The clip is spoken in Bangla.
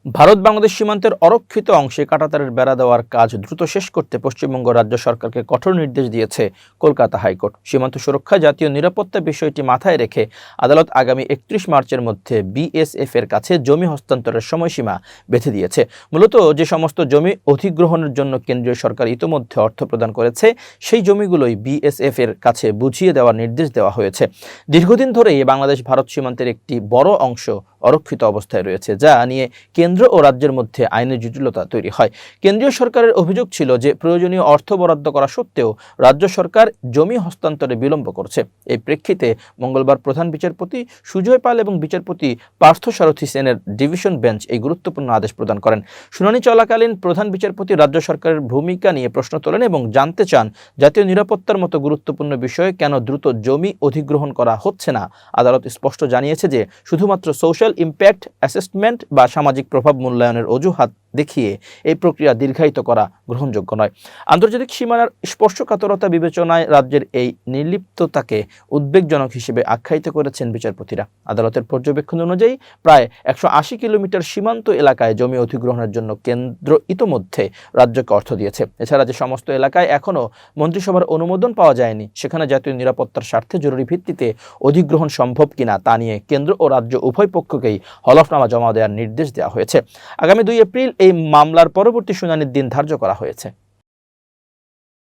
ভারত বাংলাদেশ সীমান্তের অরক্ষিত অংশে কাঁটাতারের বেড়া দেওয়ার কাজ দ্রুত শেষ করতে পশ্চিমবঙ্গ রাজ্য সরকারকে কঠোর নির্দেশ দিয়েছে কলকাতা হাইকোর্ট। সীমান্ত সুরক্ষা, জাতীয় নিরাপত্তা বিষয়টি মাথায় রেখে আদালত আগামী 31 মার্চের মধ্যে বিএসএফ এর কাছে জমি হস্তান্তরের সময়সীমা বেঁধে দিয়েছে। মূলত যে সমস্ত জমি অধিগ্রহণের জন্য কেন্দ্রীয় সরকার ইতোমধ্যে অর্থ প্রদান করেছে, সেই জমিগুলোই বিএসএফ এর কাছে বুঝিয়ে দেওয়ার নির্দেশ দেওয়া হয়েছে। দীর্ঘদিন ধরেই বাংলাদেশ ভারত সীমান্তের একটি বড় অংশ অরক্ষিত অবস্থায় রয়েছে, যা নিয়ে কেন্দ্র ও রাজ্যের মধ্যে আইনের জটিলতা তৈরি হয়। কেন্দ্রীয় সরকারের অভিযোগ ছিল যে প্রয়োজনীয় অর্থ বরাদ্দ করা সত্ত্বেও রাজ্য সরকার জমি হস্তান্তরে বিলম্ব করছে। এই প্রেক্ষিতে মঙ্গলবার প্রধান বিচারপতি সুজয় পাল এবং বিচারপতি পার্থসারথী সেনের ডিভিশন বেঞ্চ এই গুরুত্বপূর্ণ আদেশ প্রদান করেন। শুনানি চলাকালীন প্রধান বিচারপতি রাজ্য সরকারের ভূমিকা নিয়ে প্রশ্ন তোলেন এবং জানতে চান, জাতীয় নিরাপত্তার মতো গুরুত্বপূর্ণ বিষয়ে কেন দ্রুত জমি অধিগ্রহণ করা হচ্ছে না। আদালত স্পষ্ট জানিয়েছে যে শুধুমাত্র সোশ্যাল ইম্প্যাক্ট অ্যাসেসমেন্ট বা সামাজিক প্রভাব মূল্যায়নের অজুহাত দেখিয়ে এই প্রক্রিয়া দীর্ঘায়িত করা গ্রহণযোগ্য নয়। আন্তর্জাতিক সীমানার স্পর্শকাতরতা বিবেচনায় রাজ্যের এই নির্লিপ্ততাকে উদ্বেগজনক হিসেবে আখ্যায়িত করেছেন বিচারপতিরা। আদালতের পর্যবেক্ষণ অনুযায়ী প্রায় 180 কিলোমিটার সীমান্ত এলাকায় জমি অধিগ্রহণের জন্য কেন্দ্র ইতোমধ্যে রাজ্যকে অর্থ দিয়েছে। এছাড়া যে সমস্ত এলাকায় এখনও মন্ত্রিসভার অনুমোদন পাওয়া যায়নি, সেখানে জাতীয় নিরাপত্তার স্বার্থে জরুরি ভিত্তিতে অধিগ্রহণ সম্ভব কিনা তা নিয়ে কেন্দ্র ও রাজ্য উভয় পক্ষকেই হলফনামা জমা দেওয়ার নির্দেশ দেওয়া হয়েছে। আগামী 2 এপ্রিল এই মামলার পরবর্তী শুনানির দিন ধার্য করা হয়েছে।